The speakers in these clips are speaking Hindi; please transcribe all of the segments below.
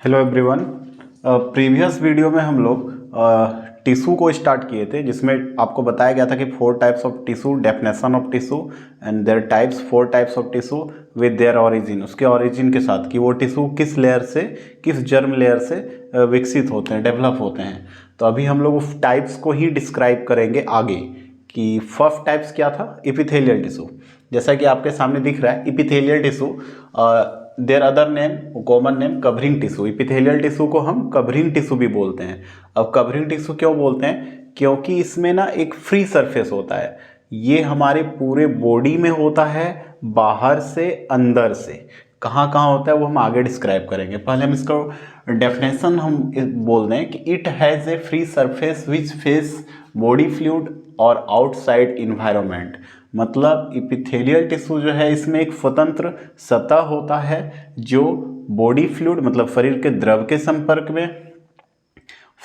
Hello everyone. प्रीवियस वीडियो में हम लोग टिश्यू को स्टार्ट किए थे, जिसमें आपको बताया गया था कि 4 types of tissue, definition of tissue and there types, 4 types of tissue with their origin, उसके ओरिजिन के साथ कि वो टिश्यू किस लेयर से, किस जर्म लेयर से विकसित होते हैं, डेवलप होते हैं। तो अभी हम लोग उस टाइप्स को ही डिस्क्राइब करेंगे आगे कि फर्स्ट टाइप्स क्या था, इपिथेलियल टिश्यू। जैसा कि आपके सामने दिख रहा है epithelial tissue, there other name, common name covering tissue. Epithelial tissue को हम कवरिंग टिश्यू भी बोलते हैं। अब कवरिंग टिश्यू क्यों बोलते हैं? क्योंकि इसमें ना एक फ्री सरफेस होता है। ये हमारे पूरे बॉडी में होता है, बाहर से अंदर से। कहाँ कहाँ होता है वो हम आगे डिस्क्राइब करेंगे। पहले हम इसका डेफिनेशन हम बोल दें कि it has a free surface which face body fluid और आउटसाइड इन्वायरमेंट। मतलब इपिथेलियल टिश्यू जो है, इसमें एक स्वतंत्र सतह होता है जो बॉडी फ्लूइड मतलब शरीर के द्रव के संपर्क में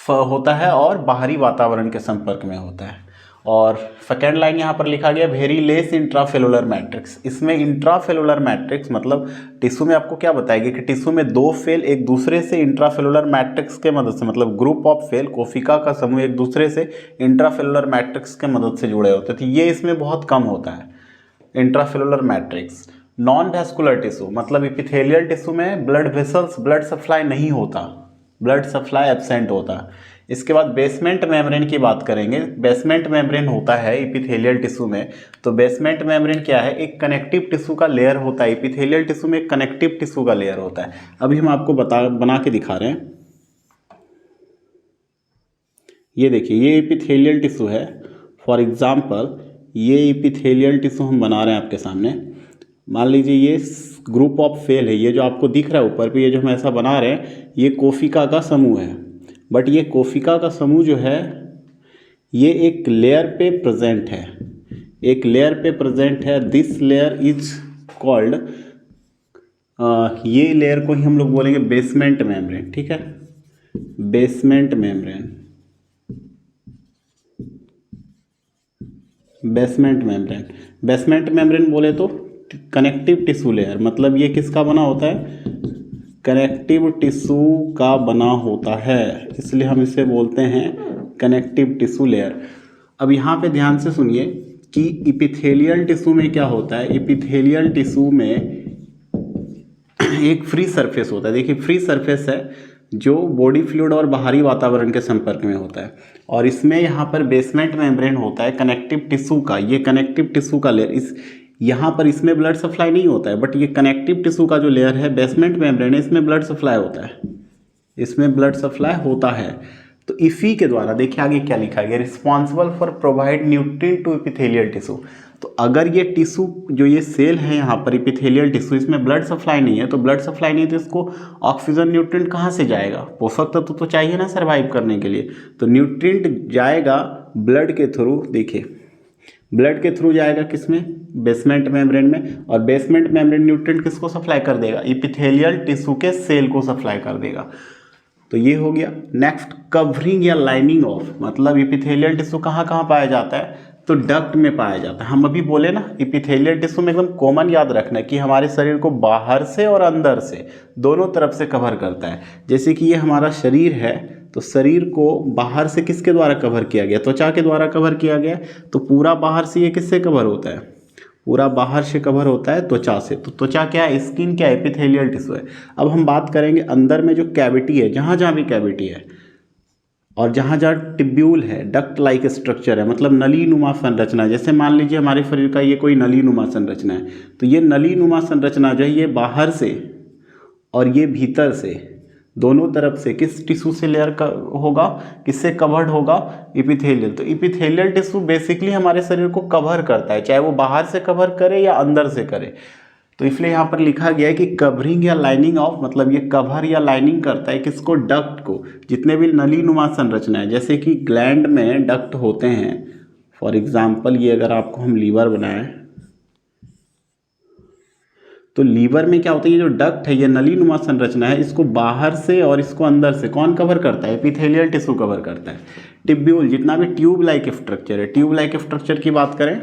होता है और बाहरी वातावरण के संपर्क में होता है। और सेकेंड लाइन यहाँ पर लिखा गया वेरी लेस इंट्रासेलुलर मैट्रिक्स। इसमें इंट्रासेलुलर मैट्रिक्स मतलब टिश्यू में आपको क्या बताएगी कि टिश्यू में 2 सेल एक दूसरे से इंट्रासेलुलर मैट्रिक्स के मदद से, मतलब ग्रुप ऑफ सेल, कोशिका का समूह एक दूसरे से इंट्रासेलुलर मैट्रिक्स के मदद से जुड़े होते थे। ये इसमें बहुत कम होता है intracellular matrix. Non vascular tissue मतलब इपिथेलियल टिश्यू में ब्लड वेसल्स, ब्लड सप्लाई नहीं होता, ब्लड सप्लाई एब्सेंट होता। इसके बाद बेसमेंट मेम्ब्रेन की बात करेंगे। बेसमेंट मेम्ब्रेन होता है इपिथेलियल टिश्यू में। तो बेसमेंट मेम्ब्रेन क्या है? एक कनेक्टिव टिश्यू का लेयर होता है। इपिथेलियल टिश्यू में एक कनेक्टिव टिश्यू का लेयर होता है। अभी हम आपको बना के दिखा रहे हैं। ये देखिए, ये इपिथेलियल टिश्यू है। फॉर एग्जाम्पल ये इपिथेलियल टिश्यू हम बना रहे हैं आपके सामने। मान लीजिए ये ग्रुप ऑफ सेल है, ये जो आपको दिख रहा है ऊपर पे, ये जो हम ऐसा बना रहे हैं, ये कोशिका का समूह है। बट ये कोशिका का समूह जो है ये एक लेयर पे प्रेजेंट है, एक लेयर पे प्रेजेंट है। दिस लेयर इज कॉल्ड, ये लेयर को ही हम लोग बोलेंगे बेसमेंट मेम्ब्रेन। ठीक है, basement membrane, basement membrane. Basement membrane बोले तो कनेक्टिव टिश्यू लेयर, मतलब ये किसका बना होता है? कनेक्टिव टिश्यू का बना होता है, इसलिए हम इसे बोलते हैं कनेक्टिव टिश्यू लेयर। अब यहाँ पे ध्यान से सुनिए कि इपिथेलियल टिश्यू में क्या होता है। इपिथेलियल टिश्यू में एक फ्री सरफेस होता है। देखिए, फ्री सरफेस है जो बॉडी फ्लूइड और बाहरी वातावरण के संपर्क में होता है। और इसमें यहाँ पर बेसमेंट मेम्ब्रेन होता है कनेक्टिव टिश्यू का। ये कनेक्टिव टिश्यू का लेयर, इस यहाँ पर इसमें ब्लड सप्लाई नहीं होता है, बट ये कनेक्टिव टिश्यू का जो लेयर है बेसमेंट मेम्ब्रेन है, इसमें ब्लड सप्लाई होता है, इसमें ब्लड सप्लाई होता है। तो इसी के द्वारा देखिए आगे क्या लिखा गया, responsible for provide nutrient to epithelial tissue. तो अगर ये टिश्यू जो ये सेल है यहाँ पर इपिथेलियल टिश्यू, इसमें ब्लड सप्लाई नहीं है, तो ब्लड सप्लाई नहीं है तो इसको ऑक्सीजन न्यूट्रिएंट कहाँ से जाएगा? पोषक तत्व तो चाहिए ना सर्वाइव करने के लिए। तो न्यूट्रिएंट जाएगा ब्लड के थ्रू। देखिए, ब्लड के थ्रू जाएगा किसमें? बेसमेंट मेम्ब्रेन में। और बेसमेंट मेम्ब्रेन न्यूट्रिएंट किसको सप्लाई कर देगा? इपिथेलियल टिश्यू के सेल को सप्लाई कर देगा। तो ये हो गया। नेक्स्ट, कवरिंग या लाइनिंग ऑफ, मतलब इपिथेलियल टिश्यू कहाँ कहाँ पाया जाता है? तो डक्ट में पाया जाता है। हम अभी बोले ना, इपिथेलियल टिश्यू में एकदम कॉमन याद रखना है कि हमारे शरीर को बाहर से और अंदर से दोनों तरफ से कवर करता है। जैसे कि ये हमारा शरीर है, तो शरीर को बाहर से किसके द्वारा कवर किया गया? त्वचा के द्वारा कवर किया गया। तो पूरा बाहर से ये किससे कवर होता है? पूरा बाहर से कवर होता है त्वचा से। तो त्वचा क्या है? स्किन क्या है? एपिथेलियल टिश्यू है। अब हम बात करेंगे अंदर में जो कैविटी है, जहाँ जहाँ भी कैविटी है और जहाँ जहाँ टिब्यूल है, डक्ट लाइक स्ट्रक्चर है, मतलब नली नुमा संरचना। जैसे मान लीजिए हमारे शरीर का ये कोई नली नुमा संरचना है, तो ये नली नुमा संरचना जो है ये बाहर से और ये भीतर से, दोनों तरफ से किस टिश्यू से लेयर का होगा, किससे कवर्ड होगा? इपिथेलियल। तो इपिथेलियल टिश्यू बेसिकली हमारे शरीर को कवर करता है, चाहे वो बाहर से कवर करे या अंदर से करे। तो इसलिए यहाँ पर लिखा गया है कि कवरिंग या लाइनिंग ऑफ, मतलब ये कवर या लाइनिंग करता है किसको? डक्ट को। जितने भी नली नुमा संरचना है, जैसे कि ग्लैंड में डक्ट होते हैं। फॉर एग्जाम्पल ये अगर आपको हम लीवर बनाएं, तो लीवर में क्या होता है? ये जो डक्ट है, ये नली नुमा संरचना है, इसको बाहर से और इसको अंदर से कौन कवर करता है? एपिथेलियल टिश्यू कवर करता है। टिब्यूल, जितना भी ट्यूब लाइक स्ट्रक्चर है, ट्यूब लाइक स्ट्रक्चर की बात करें,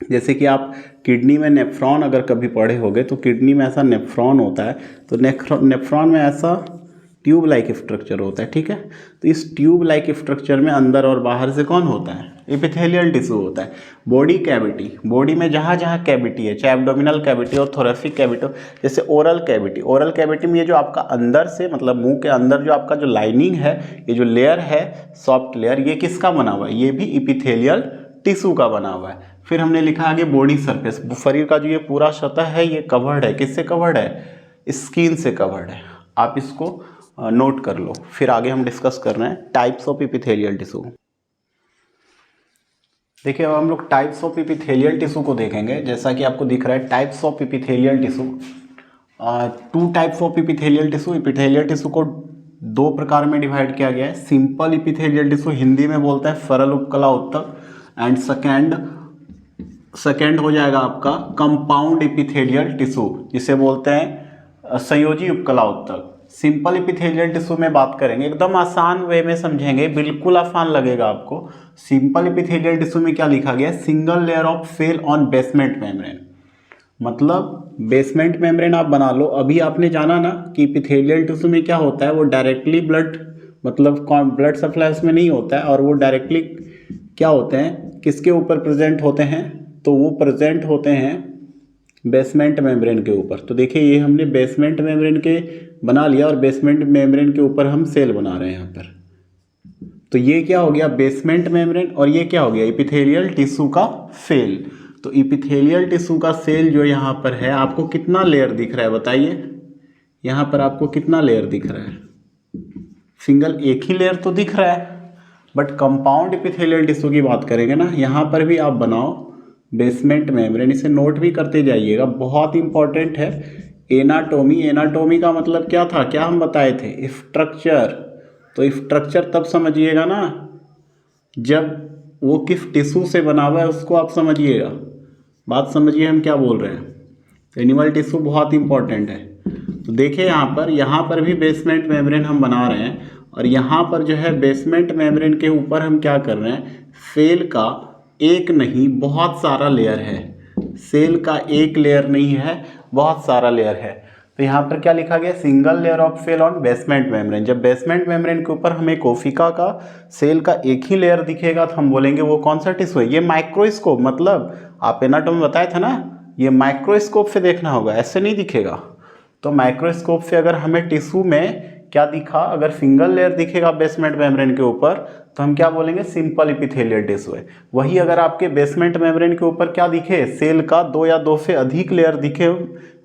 जैसे कि आप किडनी में नेफ्रॉन अगर कभी पढ़े होंगे, तो किडनी में ऐसा नेफ्रॉन होता है। तो नेफ्रॉन में ऐसा ट्यूब लाइक स्ट्रक्चर होता है, ठीक है। तो इस ट्यूब लाइक स्ट्रक्चर में अंदर और बाहर से कौन होता है, एपिथेलियल टिश्यू होता है। बॉडी कैविटी, बॉडी में जहाँ जहाँ कैविटी है, चाहे एब्डोमिनल कैविटी हो, थोरेसिक कैविटी हो, जैसे ओरल कैविटी, ओरल कैविटी में ये जो आपका अंदर से मतलब मुंह के अंदर जो आपका जो लाइनिंग है, ये जो लेयर है सॉफ्ट लेयर, ये किसका बना हुआ है, ये भी एपिथेलियल टिश्यू का बना हुआ है। फिर हमने लिखा आगे बॉडी सरफेस, शरीर का जो ये पूरा सतह है ये कवर्ड है, किससे कवर्ड है, स्किन से कवर्ड है। आप इसको नोट कर लो। फिर आगे हम डिस्कस कर रहे हैं टाइप्स ऑफ एपिथेलियल टिश्यू। देखिए अब हम लोग टाइप्स ऑफ एपिथेलियल टिश्यू को देखेंगे। जैसा कि आपको दिख रहा है types of epithelial tissue, 2 types of epithelial tissue. Epithelial tissue को 2 प्रकार में डिवाइड किया गया है। सिंपल एपिथेलियल टिश्यू हिंदी में बोलते हैं सरल उपकला उत्तक, एंड सेकेंड हो जाएगा आपका कंपाउंड एपिथेलियल टिश्यू, जिसे बोलते हैं संयोजी उपकला उत्तक। सिंपल एपिथेलियल टिश्यू में बात करेंगे, एकदम आसान वे में समझेंगे, बिल्कुल आसान लगेगा आपको। सिंपल एपिथेलियल टिश्यू में क्या लिखा गया है, single layer of cell on basement membrane. मतलब बेसमेंट मेम्ब्रेन आप बना लो। अभी आपने जाना ना कि एपिथेलियल टिश्यू में क्या होता है, वो डायरेक्टली ब्लड मतलब ब्लड सप्लाई उसमें नहीं होता है, और वो डायरेक्टली क्या होते हैं, किसके ऊपर प्रेजेंट होते हैं, तो वो प्रेजेंट होते हैं बेसमेंट मेम्ब्रेन के ऊपर। तो देखिए ये हमने बेसमेंट मेम्ब्रेन के बना लिया, और बेसमेंट मेम्ब्रेन के ऊपर हम सेल बना रहे हैं यहाँ पर। तो ये क्या हो गया, बेसमेंट मेम्ब्रेन, और ये क्या हो गया, एपिथेलियल टिश्यू का सेल। तो एपिथेलियल टिश्यू का सेल जो यहाँ पर है, आपको कितना लेयर दिख रहा है बताइए, यहाँ पर आपको कितना लेयर दिख रहा है, सिंगल एक ही लेयर तो दिख रहा है। बट कंपाउंड एपिथेलियल टिश्यू की बात करेंगे ना, यहाँ पर भी आप बनाओ बेसमेंट मेम्ब्रेन, इसे नोट भी करते जाइएगा, बहुत इंपॉर्टेंट है। एनाटोमी, एनाटोमी का मतलब क्या था, क्या हम बताए थे, स्ट्रक्चर। तो स्ट्रक्चर तब समझिएगा ना जब वो किस टिश्यू से बना हुआ है उसको आप समझिएगा। बात समझिए हम क्या बोल रहे हैं। एनिमल टिश्यू बहुत इंपॉर्टेंट है। तो देखिए यहाँ पर भी बेसमेंट मेम्ब्रेन हम बना रहे हैं, और यहाँ पर जो है बेसमेंट मेम्ब्रेन के ऊपर हम क्या कर रहे हैं, सेल का एक नहीं बहुत सारा लेयर है। सेल का एक लेयर नहीं है, बहुत सारा लेयर है। तो यहाँ पर क्या लिखा गया, single layer of cell on basement membrane. जब बेसमेंट मेम्ब्रेन के ऊपर हमें कोशिका का सेल का एक ही लेयर दिखेगा तो हम बोलेंगे वो कौन सा टिश्यू है। ये माइक्रोस्कोप, मतलब आप एनाटोमी बताए थे ना, ये माइक्रोस्कोप से देखना होगा, ऐसे नहीं दिखेगा। तो माइक्रोस्कोप से अगर हमें टिश्यू में क्या दिखा, अगर सिंगल लेयर दिखेगा बेसमेंट मेम्ब्रेन के ऊपर तो हम क्या बोलेंगे, सिंपल एपिथेलियल टिश्यू है। वही अगर आपके बेसमेंट मेम्ब्रेन के ऊपर क्या दिखे, सेल का 2 या 2 से अधिक लेयर दिखे,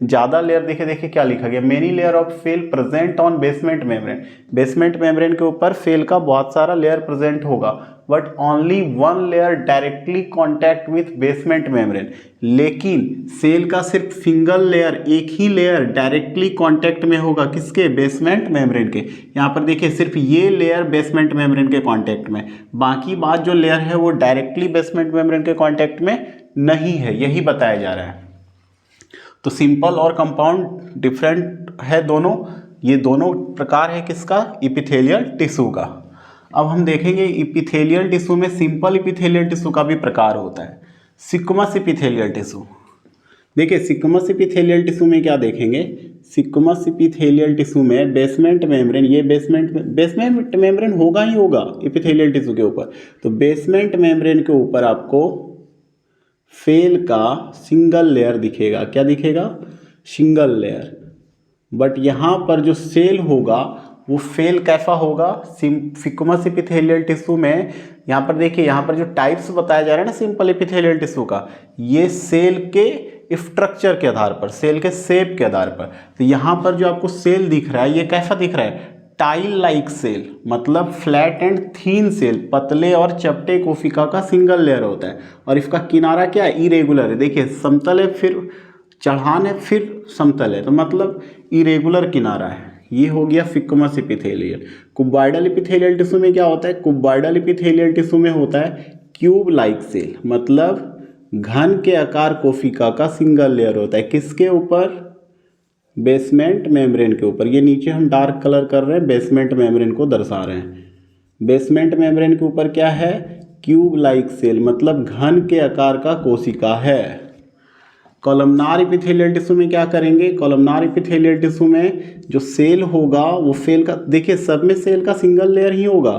ज़्यादा लेयर दिखे, देखिए क्या लिखा गया, many layer of cell present on basement membrane. Basement membrane के ऊपर सेल का बहुत सारा लेयर प्रेजेंट होगा, but only 1 layer directly contact with basement membrane. लेकिन सेल का सिर्फ सिंगल लेयर, एक ही लेयर डायरेक्टली कॉन्टैक्ट में होगा, किसके, बेसमेंट मेम्ब्रेन के। यहाँ पर देखिए सिर्फ ये लेयर बेसमेंट मेम्ब्रेन के कॉन्टैक्ट में, बाकी बात जो लेयर है वो डायरेक्टली बेसमेंट मेम्ब्रेन के कॉन्टैक्ट में नहीं है, यही बताया जा रहा है। तो सिंपल और कंपाउंड डिफरेंट है दोनों, ये दोनों प्रकार है किसका, एपिथेलियल टिश्यू का। अब हम देखेंगे एपिथेलियल टिश्यू में सिंपल एपिथेलियल टिश्यू का भी प्रकार होता है, स्क्वैमस एपिथेलियल टिश्यू। देखिए स्क्वैमस एपिथेलियल टिश्यू में क्या देखेंगे, स्क्वैमस एपिथेलियल टिश्यू में बेसमेंट मेम्ब्रेन, ये बेसमेंट मेम्ब्रेन होगा ही होगा एपिथेलियल टिश्यू के ऊपर। तो बेसमेंट मेम्ब्रेन के ऊपर आपको सेल का सिंगल लेयर दिखेगा, क्या दिखेगा, सिंगल लेयर। बट यहाँ पर जो सेल होगा वो सेल कैसा होगा, स्क्वैमस एपिथेलियल टिश्यू में यहाँ पर देखिए, यहाँ पर जो टाइप्स बताया जा रहा है ना सिंपल एपिथेलियल टिश्यू का, ये सेल के स्ट्रक्चर के आधार पर, सेल के शेप के आधार पर। तो यहाँ पर जो आपको सेल दिख रहा है ये कैसा दिख रहा है, टाइल लाइक सेल, मतलब फ्लैट एंड थीन सेल, पतले और चपटे कोशिका का सिंगल लेयर होता है। और इसका किनारा क्या है, इरेगुलर है। देखिए समतल है, फिर चढ़ान है, फिर समतल है, तो मतलब इरेगुलर किनारा है। ये हो गया स्क्वैमस एपिथेलियल। कुबाइडल एपिथेलियल टिश्यू में क्या होता है, कुबाइडल एपिथेलियल टिश्यू में होता है क्यूब लाइक सेल, मतलब घन के आकार कोशिका का सिंगल लेयर होता है, किसके ऊपर, बेसमेंट मेम्ब्रेन के ऊपर। ये नीचे हम डार्क कलर कर रहे हैं, बेसमेंट मेम्ब्रेन को दर्शा रहे हैं। बेसमेंट मेम्ब्रेन के ऊपर क्या है, क्यूब लाइक सेल, मतलब घन के आकार का कोशिका है। कॉलमनार एपिथेलियल टिश्यू में क्या करेंगे, कॉलमनार एपिथेलियल टिश्यू में जो सेल होगा वो सेल का, देखिए सब में सेल का सिंगल लेयर ही होगा,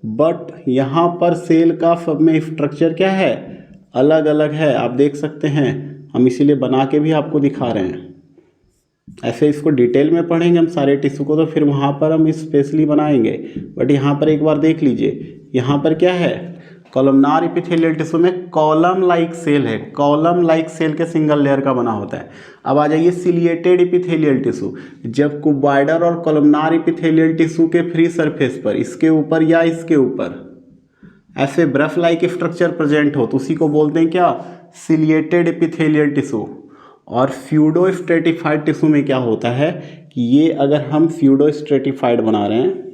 बट यहाँ पर सेल का सब में स्ट्रक्चर क्या है, अलग अलग है। आप देख सकते हैं, हम इसीलिए बना के भी आपको दिखा रहे हैं। ऐसे इसको डिटेल में पढ़ेंगे हम सारे टिश्यू को तो फिर वहाँ पर हम स्पेशली बनाएंगे, बट यहाँ पर एक बार देख लीजिए, यहाँ पर क्या है, कॉलमनार एपिथेलियल टिश्यू में कॉलम लाइक सेल है, कॉलम लाइक सेल के सिंगल लेयर का बना होता है। अब आ जाइए सिलिएटेड एपिथेलियल टिश्यू, जब क्यूबॉइडल और कॉलमनार एपिथेलियल टिश्यू के फ्री सरफेस पर, इसके ऊपर या इसके ऊपर ऐसे ब्रश लाइक स्ट्रक्चर प्रेजेंट हो तो उसी को बोलते हैं क्या, सिलिएटेड एपिथेलियल टिश्यू। और फ्यूडो स्ट्रेटिफाइड टिश्यू में क्या होता है कि ये अगर हम फ्यूडो स्ट्रेटिफाइड बना रहे हैं,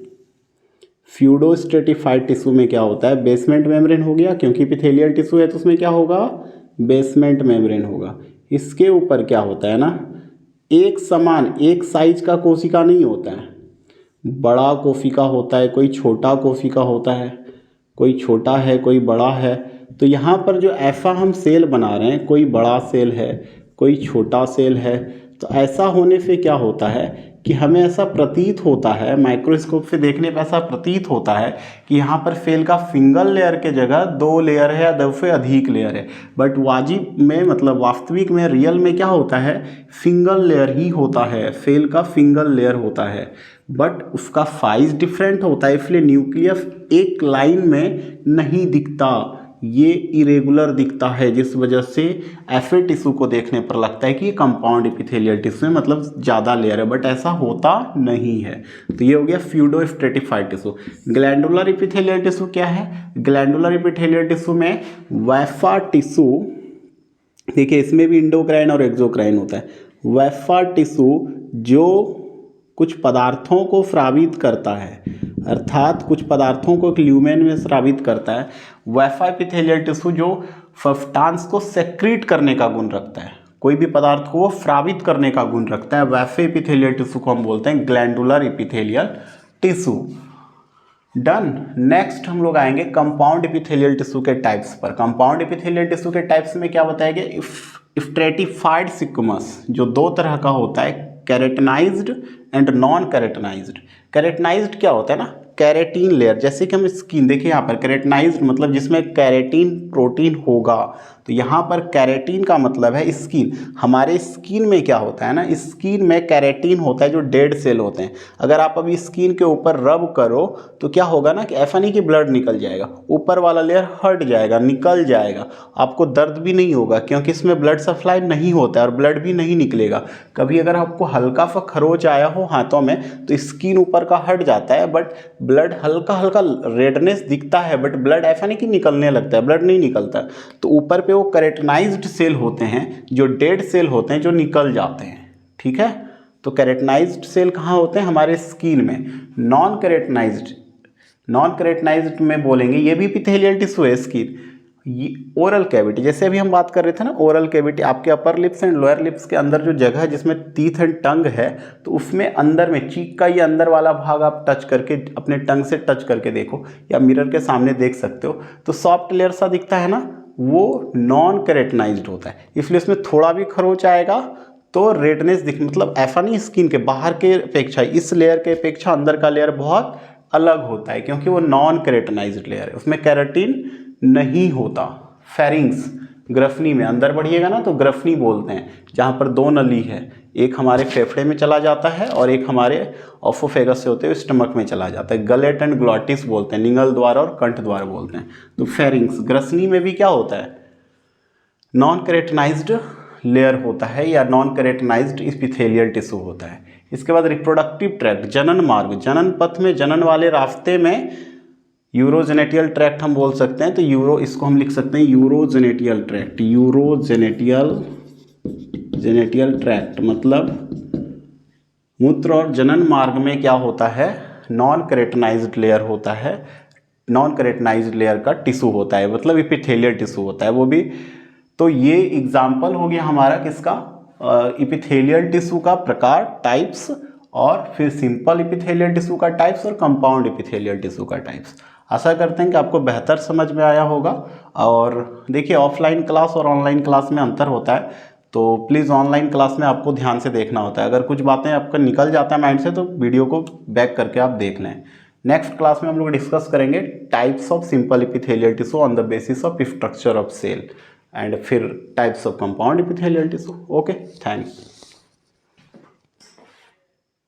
फ्यूडो स्ट्रेटिफाइड टिश्यू में क्या होता है, बेसमेंट मेम्ब्रेन हो गया, क्योंकि एपिथेलियल टिश्यू है तो उसमें क्या होगा, बेसमेंट मेम्ब्रेन होगा। इसके ऊपर क्या होता है ना, एक समान एक साइज का कोशिका नहीं होता है, बड़ा कोशिका होता है, कोई छोटा कोशिका होता है, कोई छोटा है कोई बड़ा है। तो यहाँ पर जो ऐसा हम सेल बना रहे हैं, कोई बड़ा सेल है कोई छोटा सेल है, तो ऐसा होने से क्या होता है कि हमें ऐसा प्रतीत होता है, माइक्रोस्कोप से देखने पर ऐसा प्रतीत होता है कि यहाँ पर सेल का सिंगल लेयर के जगह 2 लेयर है या 2 से अधिक लेयर है। बट वाजिब में मतलब वास्तविक में रियल में क्या होता है, सिंगल लेयर ही होता है, सेल का सिंगल लेयर होता है, बट उसका साइज डिफरेंट होता है, इसलिए न्यूक्लियस एक लाइन में नहीं दिखता, ये इरेगुलर दिखता है, जिस वजह से ऐसे टिश्यू को देखने पर लगता है कि ये कंपाउंड एपिथेलियल टिश्यू है, मतलब ज़्यादा लेयर है, बट ऐसा होता नहीं है। तो ये हो गया pseudo stratified tissue. Glandular epithelial tissue क्या है, ग्लैंडुलर एपिथेलियल टिश्यू में वैसा टिश्यू, देखिए इसमें भी इंडोक्राइन और एक्सोक्राइन होता है, वैसा टिश्यू जो कुछ पदार्थों को स्रावित करता है, अर्थात कुछ पदार्थों को एक ल्यूमेन में स्रावित करता है, वैसा एपिथेलियल टिश्यू जो सब्सटेंस को सेक्रीट करने का गुण रखता है, कोई भी पदार्थ को वो स्रावित करने का गुण रखता है, वैसे एपिथेलियल टिश्यू को हम बोलते हैं glandular epithelial tissue. Done. Next हम लोग आएंगे कंपाउंड एपिथेलियल टिश्यू के टाइप्स पर। कंपाउंड एपिथेलियल टिश्यू के टाइप्स में क्या बताया गया, स्ट्रेटिफाइड सिक्वमस जो 2 तरह का होता है, कैरेटनाइज्ड एंड नॉन कैरेटनाइज्ड। कैरेटनाइज्ड क्या होता है ना, कैरेटीन लेयर, जैसे कि हम स्किन, देखिए यहाँ पर कैरेटनाइज्ड मतलब जिसमें कैरेटीन प्रोटीन होगा, तो यहाँ पर कैरेटीन का मतलब है स्किन। हमारे स्किन में क्या होता है ना, स्किन में कैरेटीन होता है जो डेड सेल होते हैं। अगर आप अभी स्किन के ऊपर रब करो तो क्या होगा ना कि ऐसा नहीं कि ब्लड निकल जाएगा, ऊपर वाला लेयर हट जाएगा, निकल जाएगा, आपको दर्द भी नहीं होगा क्योंकि इसमें ब्लड सप्लाई नहीं होता है और ब्लड भी नहीं निकलेगा। कभी अगर आपको हल्का सा खरोच आया हो हाथों में तो स्किन ऊपर का हट जाता है, बट ब्लड हल्का हल्का रेडनेस दिखता है, बट ब्लड ऐसा नहीं कि निकलने लगता है, ब्लड नहीं निकलता। तो ऊपर पे वो कैरेटनाइज्ड सेल होते हैं जो डेड सेल होते हैं जो निकल जाते हैं, ठीक है। तो कैरेटनाइज्ड सेल कहाँ होते हैं, हमारे स्किन में। नॉन कैरेटनाइज्ड में बोलेंगे ये भी एपिथेलियल टिश्यू है स्किन, ओरल कैविटी, जैसे अभी हम बात कर रहे थे ना, ओरल कैविटी आपके upper lips and lower lips के अंदर जो जगह है जिसमें टीथ एंड टंग है, तो उसमें अंदर में चीक का ये अंदर वाला भाग आप टच करके अपने टंग से टच करके देखो या मिरर के सामने देख सकते हो, तो सॉफ्ट लेयर सा दिखता है ना, वो नॉन कैरेटनाइज्ड होता है, इसलिए इसमें थोड़ा भी खरोच आएगा तो रेडनेस दिख, मतलब ऐसा नहीं स्किन के बाहर के अपेक्षा, इस लेयर के अपेक्षा अंदर का लेयर बहुत अलग होता है क्योंकि वो नॉन कैरेटनाइज्ड लेयर है, उसमें कैरेटीन नहीं होता। फेरिंग्स, ग्रफनी में अंदर बढ़िएगा ना तो ग्रफनी बोलते हैं, जहाँ पर 2 नली है, एक हमारे फेफड़े में चला जाता है और एक हमारे ऑफोफेगस से होते हुए स्टमक में चला जाता है। गलेट एंड ग्लॉटिस बोलते हैं, निगल द्वार और कंठ द्वार बोलते हैं। तो फेरिंग्स, ग्रसनी में भी क्या होता है, नॉन कैरेटनाइज्ड लेयर होता है या नॉन कैरेटनाइज्ड एपिथेलियल टिश्यू होता है। इसके बाद रिप्रोडक्टिव ट्रैक्ट, जनन मार्ग, जनन पथ में, जनन वाले रास्ते में यूरोजेनेटियल ट्रैक्ट हम बोल सकते हैं, तो इसको हम लिख सकते हैं यूरोजेनेटियल ट्रैक्ट। जेनेटियल ट्रैक्ट मतलब मूत्र और जनन मार्ग में क्या होता है, नॉन कैरेटनाइज्ड लेयर होता है, नॉन कैरेटनाइज्ड लेयर का टिश्यू होता है, मतलब एपिथेलियल टिश्यू होता है वो भी। तो ये एग्जाम्पल हो गया हमारा किसका, एपिथेलियल टिश्यू का प्रकार, टाइप्स, और फिर सिंपल एपिथेलियल टिश्यू का टाइप्स और कंपाउंड एपिथेलियल टिश्यू का टाइप्स। आशा करते हैं कि आपको बेहतर समझ में आया होगा। और देखिए ऑफलाइन क्लास और ऑनलाइन क्लास में अंतर होता है, तो प्लीज़ ऑनलाइन क्लास में आपको ध्यान से देखना होता है। अगर कुछ बातें आपका निकल जाता है माइंड से तो वीडियो को बैक करके आप देख लें। नेक्स्ट क्लास में हम लोग डिस्कस करेंगे types of simple epithelial tissue on the basis of structure of cell and फिर types of compound epithelial tissue. Okay, thanks.